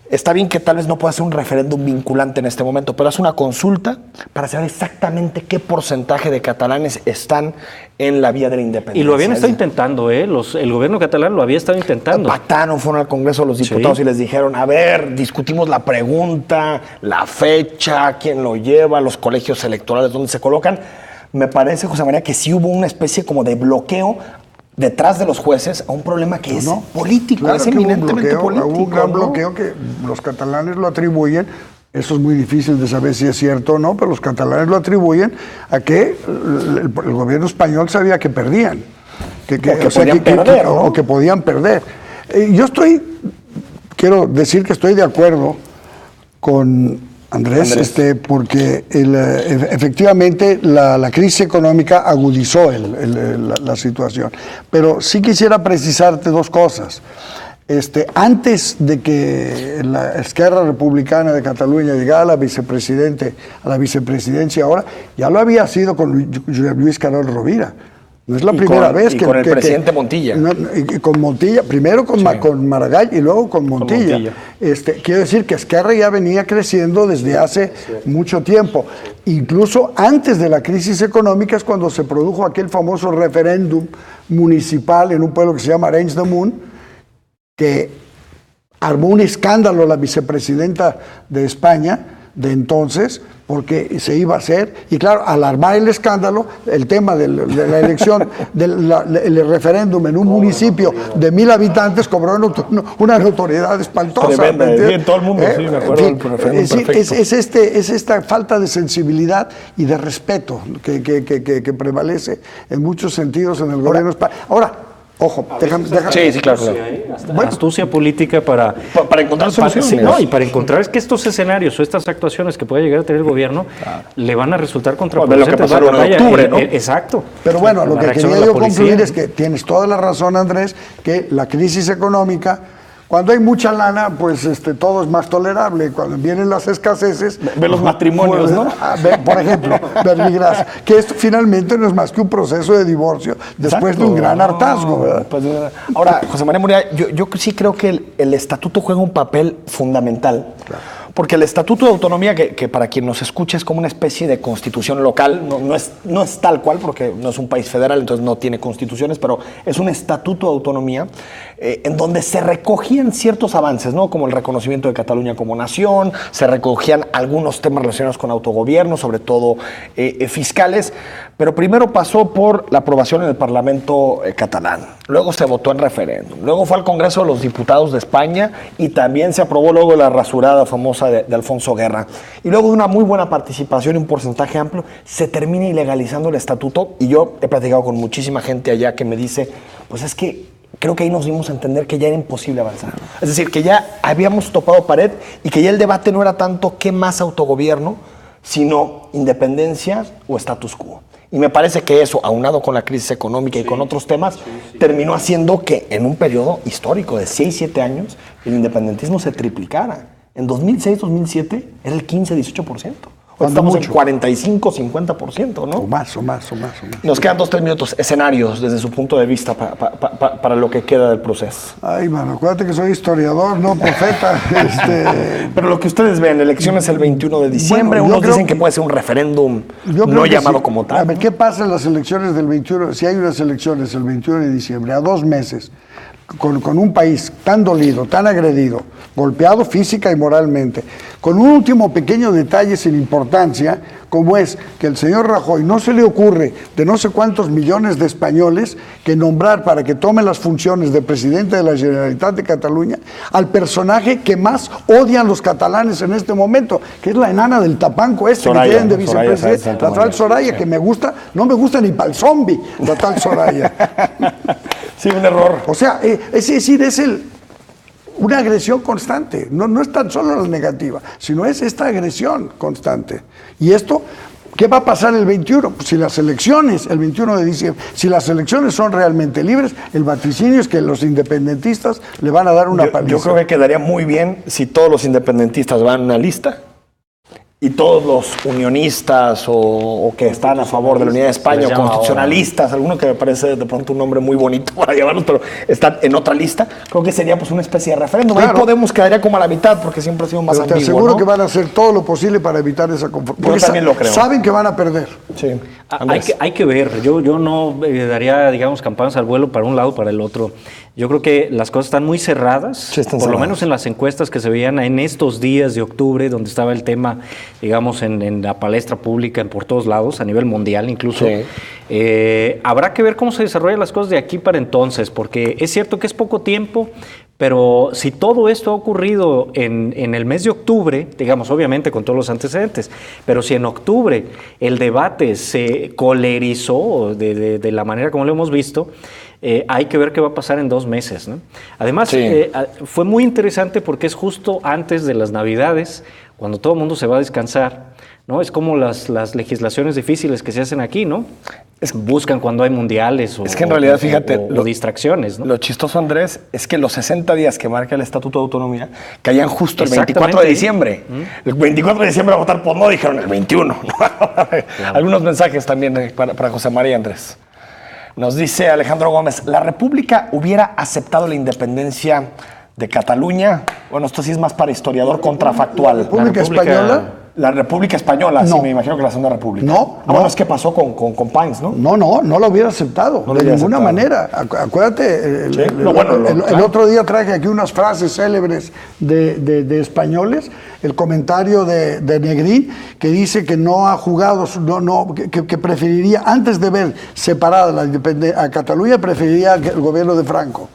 está bien que tal vez no pueda ser un referéndum vinculante en este momento, pero haz una consulta para saber exactamente qué porcentaje de catalanes están en la vía de la independencia. Y lo habían estado intentando, el gobierno catalán lo había estado intentando. Pactaron, fueron al Congreso de los Diputados y les dijeron: a ver, discutimos la pregunta, la fecha, quién lo lleva, los colegios electorales, dónde se colocan. Me parece, José María, que sí hubo una especie como de bloqueo detrás de los jueces a un problema que es político, claro, es eminentemente político. Hubo un gran bloqueo que los catalanes lo atribuyen, eso es muy difícil de saber si es cierto o no, pero los catalanes lo atribuyen a que el gobierno español sabía que perdían. Que podían perder. Yo quiero decir que estoy de acuerdo con Andrés. Porque efectivamente la crisis económica agudizó la situación. Pero sí quisiera precisarte dos cosas. Antes de que la Esquerra Republicana de Cataluña llegara a la vicepresidencia ahora, ya lo había sido con Luis Carol Rovira. No es la primera vez que... con el presidente Montilla. Con Montilla, primero con Maragall y luego con Montilla. Quiero decir que Esquerra ya venía creciendo desde hace mucho tiempo. Incluso antes de la crisis económica es cuando se produjo aquel famoso referéndum municipal en un pueblo que se llama Arenys de Munt, que armó un escándalo la vicepresidenta de España de entonces, porque se iba a hacer, y claro, al armar el escándalo, el tema de la elección, el referéndum en un municipio de 1,000 habitantes cobró una notoriedad espantosa. Tremenda, todo el mundo, sí, me acuerdo. Es esta falta de sensibilidad y de respeto que prevalece en muchos sentidos en el gobierno español. Ahora, ojo, déjame. Sí, claro. Astucia política para encontrar soluciones. Y para encontrar es que estos escenarios o estas actuaciones que puede llegar a tener el gobierno le van a resultar contraproducentes. Lo que pasó el 1 de octubre, ¿no? Exacto. Pero bueno, lo que quería yo concluir es que tienes toda la razón, Andrés, que la crisis económica, cuando hay mucha lana, pues todo es más tolerable. Cuando vienen las escaseces... Ve los matrimonios, ¿no? Por ejemplo, verbigracia, que esto finalmente no es más que un proceso de divorcio después de un gran hartazgo, ¿verdad? Pues, ahora, José María Muria, yo sí creo que el estatuto juega un papel fundamental. Claro. Porque el Estatuto de Autonomía, que para quien nos escucha es como una especie de constitución local, no es tal cual, porque no es un país federal, entonces no tiene constituciones, pero es un Estatuto de Autonomía en donde se recogían ciertos avances, ¿no? Como el reconocimiento de Cataluña como nación, se recogían algunos temas relacionados con autogobierno, sobre todo fiscales, pero primero pasó por la aprobación en el Parlamento catalán, luego se votó en referéndum, luego fue al Congreso de los Diputados de España y también se aprobó luego la rasurada famosa de Alfonso Guerra. Y luego de una muy buena participación y un porcentaje amplio, se termina ilegalizando el estatuto. Y yo he platicado con muchísima gente allá que me dice, pues es que creo que ahí nos dimos a entender que ya era imposible avanzar. Es decir, que ya habíamos topado pared y que ya el debate no era tanto qué más autogobierno, sino independencia o status quo. Y me parece que eso, aunado con la crisis económica y con otros temas, terminó haciendo que en un periodo histórico de 6-7 años el independentismo se triplicara. En 2006-2007 era el 15-18%. Estamos mucho. en 45, 50%, ¿no? O más. Nos quedan 2, 3 minutos. Escenarios desde su punto de vista para lo que queda del proceso. Ay, mano, acuérdate que soy historiador, no profeta. Pero lo que ustedes ven, elecciones el 21 de diciembre, Bueno, yo unos creo dicen que puede ser un referéndum Yo creo no que llamado sí. como tal. A ver, ¿qué pasa en las elecciones del 21? Si hay unas elecciones el 21 de diciembre, a 2 meses, con un país tan dolido, tan agredido, golpeado física y moralmente, con un último pequeño detalle sin importancia, como es que el señor Rajoy no se le ocurre de no sé cuántos millones de españoles que nombrar para que tome las funciones de presidente de la Generalitat de Cataluña al personaje que más odian los catalanes en este momento, que es la enana del tapanco Soraya, que tienen de Soraya vicepresidente, Sáenz la tal Soraya, que me gusta, no me gusta ni para el zombie, la tal Soraya. Sí, un error. O sea, es decir, una agresión constante. No es tan solo la negativa, sino es esta agresión constante. Y esto, ¿qué va a pasar el 21? Pues si las elecciones, el 21 de diciembre, si las elecciones son realmente libres, el vaticinio es que los independentistas le van a dar una paliza. Yo creo que quedaría muy bien si todos los independentistas van a una lista y todos los unionistas o que están a favor de la unidad de España, o constitucionalistas, alguno que me parece de pronto un nombre muy bonito para llevarlos, pero están en otra lista, creo que sería pues una especie de referéndum. Claro. Ahí Podemos quedaría como a la mitad porque siempre ha sido más Pero te ambiguo, aseguro ¿no? que van a hacer todo lo posible para evitar esa conformación. Yo también lo creo. Saben que van a perder. Sí. Hay que ver, yo no daría, digamos, campanas al vuelo para un lado o para el otro. Yo creo que las cosas están muy cerradas, Sí, están por lo cerradas. menos en las encuestas que se veían en estos días de octubre, donde estaba el tema, digamos, en la palestra pública, por todos lados, a nivel mundial incluso. Sí. Habrá que ver cómo se desarrollan las cosas de aquí para entonces, porque es cierto que es poco tiempo, pero si todo esto ha ocurrido en el mes de octubre, digamos, obviamente con todos los antecedentes, pero si en octubre el debate se colerizó de la manera como lo hemos visto, hay que ver qué va a pasar en 2 meses, ¿no? Además, Sí. fue muy interesante porque es justo antes de las Navidades, cuando todo el mundo se va a descansar, ¿no? Es como las legislaciones difíciles que se hacen aquí, ¿no? Buscan cuando hay mundiales o, Es que en realidad, fíjate, o distracciones, ¿no? Lo chistoso, Andrés, es que los 60 días que marca el Estatuto de Autonomía caían justo el Exactamente. 24 de diciembre. El 24 de diciembre a votar por no, dijeron el 21. Algunos mensajes también para José María Andrés. Nos dice Alejandro Gómez, ¿la República hubiera aceptado la independencia de Cataluña? Bueno, esto sí es más para historiador contrafactual. ¿La República Española? La República Española, No. sí, me imagino que la Segunda República. No, Bueno, no. es que pasó con Pines, ¿no? No lo hubiera aceptado, No lo de hubiera ninguna aceptado. manera. Acuérdate, Sí. el Claro. otro día traje aquí unas frases célebres de españoles, el comentario de Negrín, que dice que no ha jugado, que preferiría, antes de ver separada la independencia a Cataluña, preferiría el gobierno de Franco.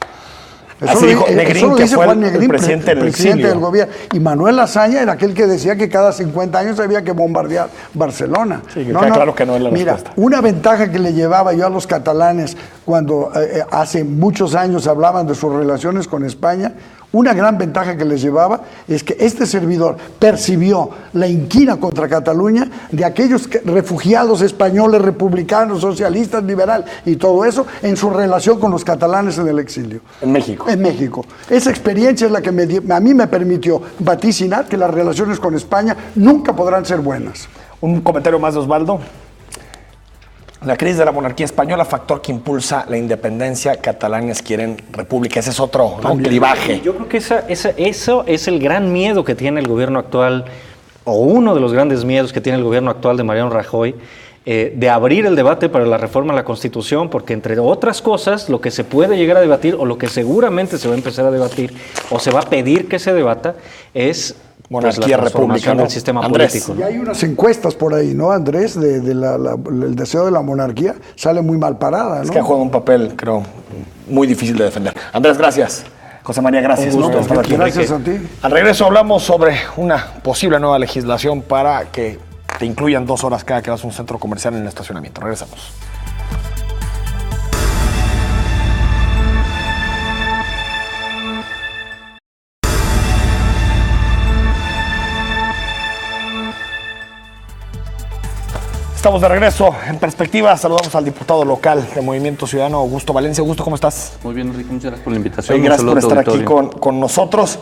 Así dijo Negrín, eso lo que dice fue Juan el Negrín, presidente del presidente exilio. del gobierno. Y Manuel Azaña era aquel que decía que cada 50 años había que bombardear Barcelona. Sí, que queda claro que no es la Mira, respuesta. una ventaja que le llevaba yo a los catalanes cuando hace muchos años hablaban de sus relaciones con España, una gran ventaja que les llevaba es que este servidor percibió la inquina contra Cataluña de aquellos refugiados españoles, republicanos, socialistas, liberal y todo eso en su relación con los catalanes en el exilio. En México. En México. Esa experiencia es la que a mí me permitió vaticinar que las relaciones con España nunca podrán ser buenas. Un comentario más de Osvaldo. La crisis de la monarquía española, factor que impulsa la independencia, catalanes quieren república. Ese es otro, ¿no? Clivaje. Yo creo que eso es el gran miedo que tiene el gobierno actual, o uno de los grandes miedos que tiene el gobierno actual de Mariano Rajoy, de abrir el debate para la reforma a la Constitución, porque entre otras cosas, lo que se puede llegar a debatir, o lo que seguramente se va a empezar a debatir, o se va a pedir que se debata, es Monarquía, la transformación república, ¿no? del sistema Andrés. político, Y ¿no? hay unas encuestas por ahí, ¿no, Andrés? El deseo de la monarquía sale muy mal parada, ¿no? Es que ha jugado un papel, creo, muy difícil de defender. Andrés, gracias. José María, gracias. Un gusto, por estar aquí. gracias a ti. Al regreso hablamos sobre una posible nueva legislación para que te incluyan 2 horas cada que vas a un centro comercial en el estacionamiento. Regresamos. Estamos de regreso en Perspectiva. Saludamos al diputado local de Movimiento Ciudadano, Augusto Valencia. Augusto, ¿cómo estás? Muy bien, Enrique, muchas gracias por la invitación. Gracias Un por saludo a estar tu aquí auditorio. con nosotros.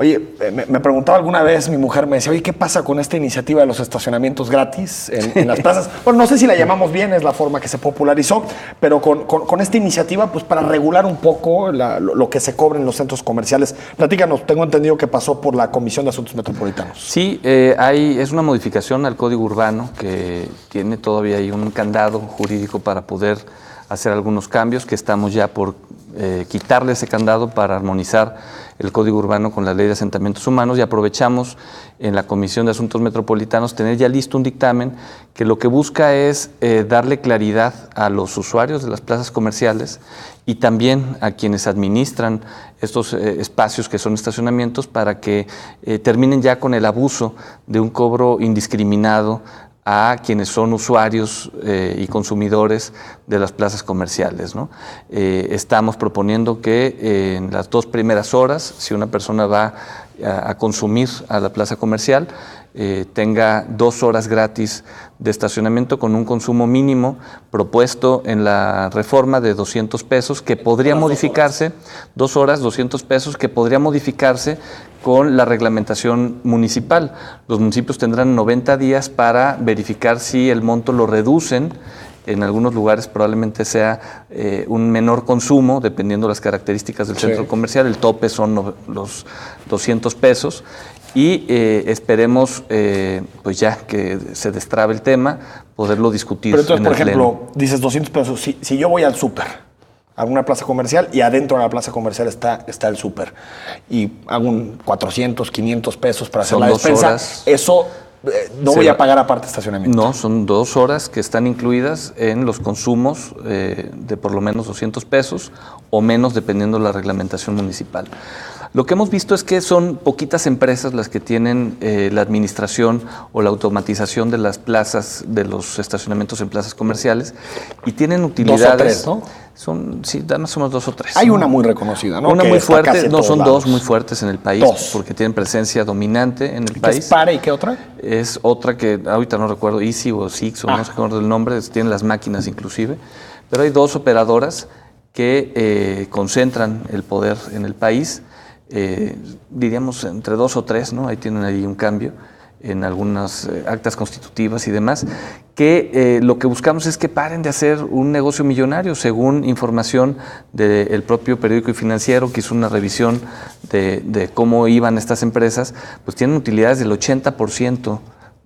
Oye, me preguntaba alguna vez, mi mujer me decía, oye, ¿qué pasa con esta iniciativa de los estacionamientos gratis en las plazas? Bueno, no sé si la llamamos bien, es la forma que se popularizó, pero con esta iniciativa, pues para regular un poco lo que se cobra en los centros comerciales. Platícanos, tengo entendido que pasó por la Comisión de Asuntos Metropolitanos. Sí, es una modificación al Código Urbano que tiene todavía ahí un candado jurídico para poder hacer algunos cambios, que estamos ya por quitarle ese candado para armonizar el Código Urbano con la Ley de Asentamientos Humanos, y aprovechamos en la Comisión de Asuntos Metropolitanos tener ya listo un dictamen que lo que busca es darle claridad a los usuarios de las plazas comerciales y también a quienes administran estos espacios que son estacionamientos, para que terminen ya con el abuso de un cobro indiscriminado a quienes son usuarios y consumidores de las plazas comerciales, ¿no? Estamos proponiendo que en las 2 primeras horas, si una persona va a consumir a la plaza comercial, tenga 2 horas gratis de estacionamiento con un consumo mínimo propuesto en la reforma de 200 pesos, que podría modificarse, 2 horas, 200 pesos, que podría modificarse con la reglamentación municipal. Los municipios tendrán 90 días para verificar si el monto lo reducen. En algunos lugares probablemente sea un menor consumo, dependiendo de las características del centro comercial. El tope son los 200 pesos. Y esperemos, pues ya que se destrabe el tema, poderlo discutir. Pero entonces, en por el ejemplo, pleno. dices 200 pesos. Si yo voy al súper, a una plaza comercial, y adentro de la plaza comercial está el súper, y hago un 400, 500 pesos para hacer Son la 2 despensa, horas. eso no voy a pagar aparte estacionamiento. No, son 2 horas que están incluidas en los consumos de por lo menos 200 pesos o menos, dependiendo de la reglamentación municipal. Lo que hemos visto es que son poquitas empresas las que tienen la administración o la automatización de las plazas, de los estacionamientos en plazas comerciales, y tienen utilidades. 2 o 3, ¿no? Sí, más o menos 2 o 3. Hay una muy reconocida, ¿no? Una que muy está casi fuerte, en no, todos son lados. 2 muy fuertes en el país, 2. porque tienen presencia dominante en el ¿Qué país. es Pare y qué otra? Es otra que ahorita no recuerdo, Easy o Six, o no sé cómo es el nombre, tienen las máquinas inclusive, pero hay 2 operadoras que concentran el poder en el país, diríamos entre 2 o 3, ¿no? Ahí tienen ahí un cambio en algunas actas constitutivas y demás, que lo que buscamos es que paren de hacer un negocio millonario. Según información del propio periódico y financiero, que hizo una revisión de cómo iban estas empresas, pues tienen utilidades del 80%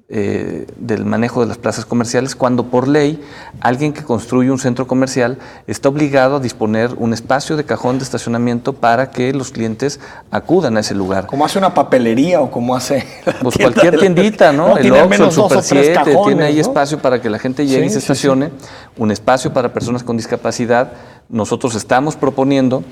del manejo de las plazas comerciales, cuando por ley alguien que construye un centro comercial está obligado a disponer un espacio de cajón de estacionamiento para que los clientes acudan a ese lugar. Como hace una papelería o como hace Pues cualquier tiendita, ¿no? El tiene al Oxxo, el menos 2 o Super 3 7, cajones, tiene ahí ¿no? espacio para que la gente llegue y se estacione, un espacio para personas con discapacidad. Nosotros estamos proponiendo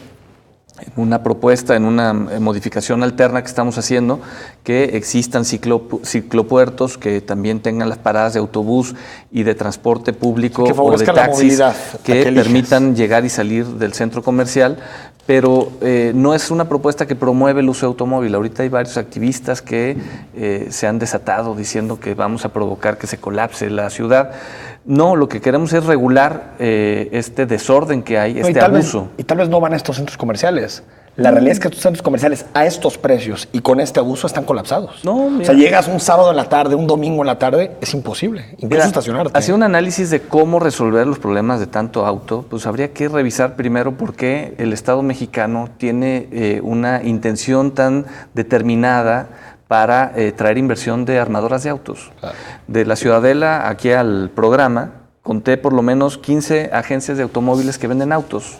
en una propuesta, en una modificación alterna que estamos haciendo, que existan ciclopuertos que también tengan las paradas de autobús y de transporte público o de taxis que permitan llegar y salir del centro comercial, pero no es una propuesta que promueve el uso de automóvil. Ahorita hay varios activistas que se han desatado diciendo que vamos a provocar que se colapse la ciudad. No, lo que queremos es regular este desorden que hay, este abuso. Y tal vez no van a estos centros comerciales. La realidad es que estos centros comerciales a estos precios y con este abuso están colapsados. No, mira. O sea, llegas un sábado en la tarde, un domingo en la tarde, es imposible, incluso estacionarte. Hacer un análisis de cómo resolver los problemas de tanto auto, pues habría que revisar primero por qué el Estado mexicano tiene una intención tan determinada para traer inversión de armadoras de autos. Claro. De la Ciudadela aquí al programa, conté por lo menos 15 agencias de automóviles que venden autos.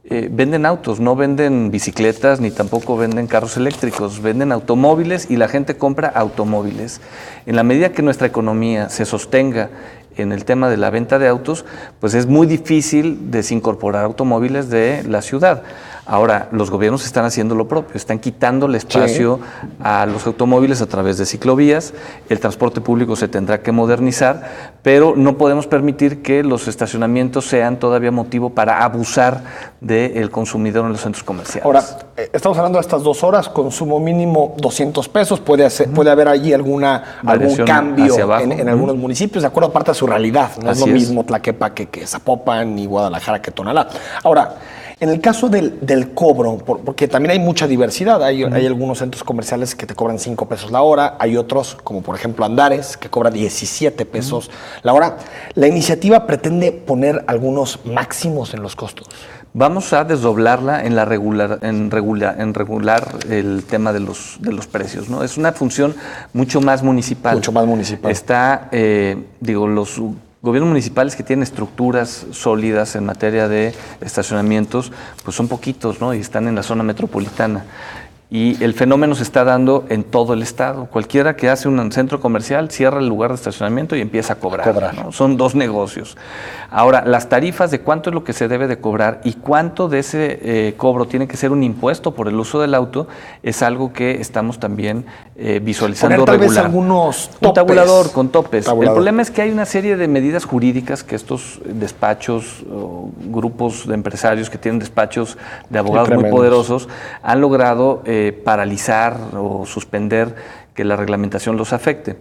Venden autos, no venden bicicletas ni tampoco venden carros eléctricos, venden automóviles y la gente compra automóviles. En la medida que nuestra economía se sostenga en el tema de la venta de autos, pues es muy difícil desincorporar automóviles de la ciudad. Ahora, los gobiernos están haciendo lo propio, están quitándole espacio a los automóviles a través de ciclovías, el transporte público se tendrá que modernizar, pero no podemos permitir que los estacionamientos sean todavía motivo para abusar del consumidor en los centros comerciales. Ahora, estamos hablando de estas 2 horas, consumo mínimo 200 pesos, puede haber allí algún cambio en algunos municipios, de acuerdo aparte a su realidad, no es lo mismo Tlaquepaque que Zapopan, ni Guadalajara que Tonalá. Ahora, En el caso del cobro, porque también hay mucha diversidad, hay algunos centros comerciales que te cobran 5 pesos la hora, hay otros, como por ejemplo Andares, que cobra 17 pesos la hora. ¿La iniciativa pretende poner algunos máximos en los costos? Vamos a desdoblarla en regular el tema de los precios, ¿no? Es una función mucho más municipal. Mucho más municipal. Está, los gobiernos municipales que tienen estructuras sólidas en materia de estacionamientos, pues son poquitos, ¿no? Y están en la zona metropolitana. Y el fenómeno se está dando en todo el estado. Cualquiera que hace un centro comercial cierra el lugar de estacionamiento y empieza a cobrar. ¿No? Son dos negocios. Ahora, las tarifas de cuánto es lo que se debe de cobrar y cuánto de ese cobro tiene que ser un impuesto por el uso del auto es algo que estamos también visualizando tal regular. vez algunos topes. Un tabulador con topes. Tabulador. El problema es que hay una serie de medidas jurídicas que estos despachos o grupos de empresarios que tienen despachos de abogados muy poderosos han logrado paralizar o suspender que la reglamentación los afecte.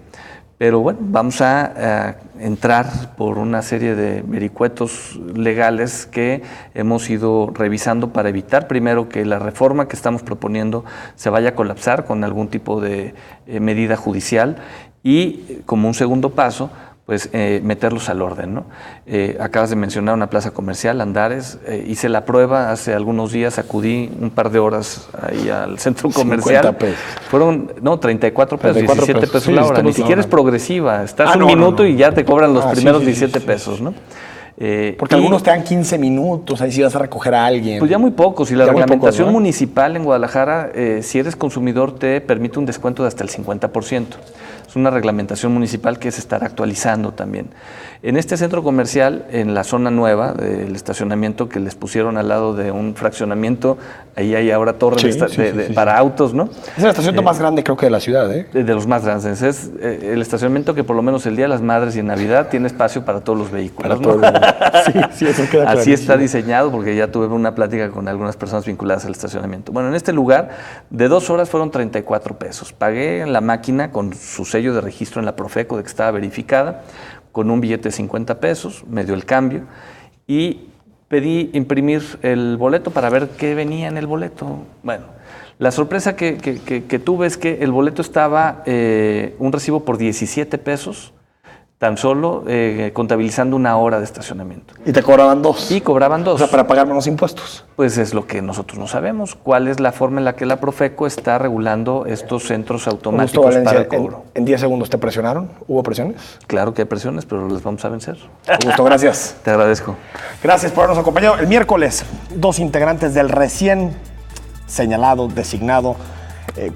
Pero bueno, vamos a entrar por una serie de vericuetos legales que hemos ido revisando para evitar primero que la reforma que estamos proponiendo se vaya a colapsar con algún tipo de medida judicial y como un segundo paso, pues meterlos al orden, ¿no? Acabas de mencionar una plaza comercial, Andares, hice la prueba hace algunos días, acudí un par de horas ahí al centro comercial. 50 pesos. Fueron, 34 pesos, 17 pesos Sí, la hora, ni siquiera es progresiva, estás un minuto y ya te cobran los primeros 17 pesos, ¿no? Porque algunos te dan 15 minutos, ahí sí vas a recoger a alguien. Pues ya muy pocos, y la Ya muy reglamentación pocos, ¿no? municipal en Guadalajara, si eres consumidor, te permite un descuento de hasta el 50%. Es una reglamentación municipal que se estará actualizando también. En este centro comercial, en la zona nueva del estacionamiento que les pusieron al lado de un fraccionamiento, ahí hay ahora torres para autos, ¿no? Es el estacionamiento más grande creo que de la ciudad, ¿eh? De los más grandes. Es el estacionamiento que por lo menos el Día de las Madres y en Navidad tiene espacio para todos los vehículos. Para todo el mundo. Sí, eso queda Así clarísimo. está diseñado, porque ya tuve una plática con algunas personas vinculadas al estacionamiento. Bueno, en este lugar, de 2 horas fueron 34 pesos. Pagué en la máquina con su sello de registro en la Profeco de que estaba verificada, con un billete de 50 pesos, me dio el cambio, y pedí imprimir el boleto para ver qué venía en el boleto. Bueno, la sorpresa que tuve es que el boleto estaba un recibo por 17 pesos, tan solo contabilizando 1 hora de estacionamiento. Y te cobraban 2. Y cobraban 2. O sea, para pagar menos impuestos. Pues es lo que nosotros no sabemos. ¿Cuál es la forma en la que la Profeco está regulando estos centros automáticos Augusto para Valencia, el cobro? ¿En 10 segundos te presionaron? ¿Hubo presiones? Claro que hay presiones, pero las vamos a vencer. Augusto, gracias. Te agradezco. Gracias por habernos acompañado. El miércoles, 2 integrantes del recién señalado, designado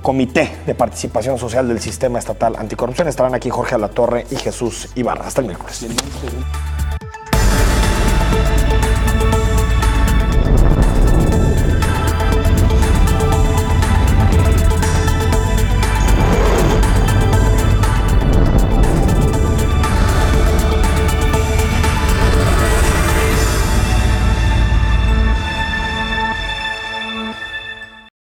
Comité de Participación Social del Sistema Estatal Anticorrupción estarán aquí Jorge Alatorre y Jesús Ibarra. Hasta el miércoles.